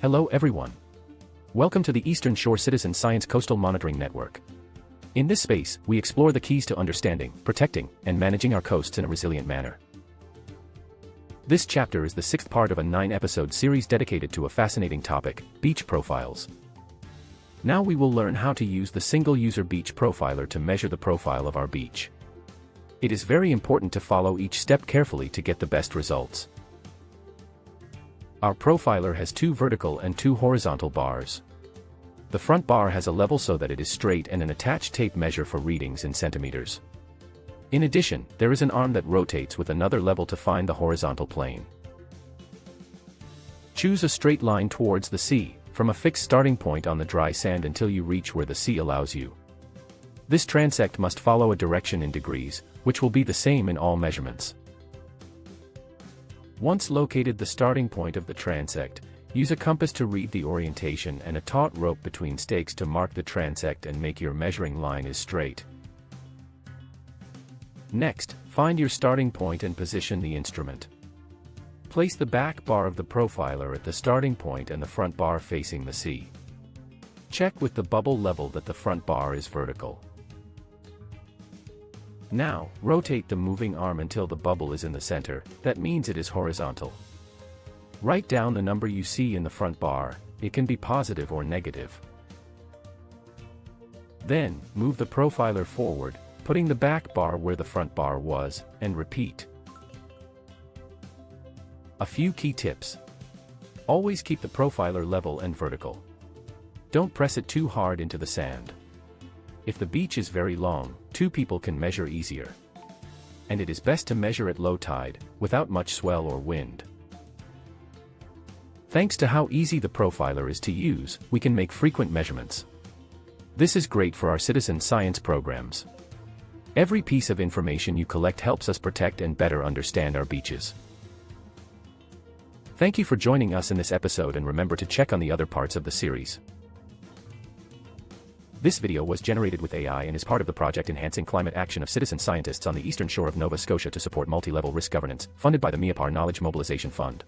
Hello everyone. Welcome to the Eastern Shore Citizen Science Coastal Monitoring Network. In this space, we explore the keys to understanding, protecting, and managing our coasts in a resilient manner. This chapter is the sixth part of a 9-episode series dedicated to a fascinating topic, beach profiles. Now we will learn how to use the single-user beach profiler to measure the profile of our beach. It is very important to follow each step carefully to get the best results. Our profiler has 2 vertical and 2 horizontal bars. The front bar has a level so that it is straight and an attached tape measure for readings in centimeters. In addition, there is an arm that rotates with another level to find the horizontal plane. Choose a straight line towards the sea, from a fixed starting point on the dry sand until you reach where the sea allows you. This transect must follow a direction in degrees, which will be the same in all measurements. Once located the starting point of the transect, use a compass to read the orientation and a taut rope between stakes to mark the transect and make your measuring line is straight. Next, find your starting point and position the instrument. Place the back bar of the profiler at the starting point and the front bar facing the sea. Check with the bubble level that the front bar is vertical. Now, rotate the moving arm until the bubble is in the center, that means it is horizontal. Write down the number you see in the front bar, it can be positive or negative. Then, move the profiler forward, putting the back bar where the front bar was, and repeat. A few key tips. Always keep the profiler level and vertical. Don't press it too hard into the sand. If the beach is very long, 2 people can measure easier. And it is best to measure at low tide, without much swell or wind. Thanks to how easy the profiler is to use, we can make frequent measurements. This is great for our citizen science programs. Every piece of information you collect helps us protect and better understand our beaches. Thank you for joining us in this episode, and remember to check on the other parts of the series. This video was generated with AI and is part of the project Enhancing Climate Action of citizen scientists on the eastern shore of Nova Scotia to support multi-level risk governance, funded by the MEOPAR Knowledge Mobilization Fund.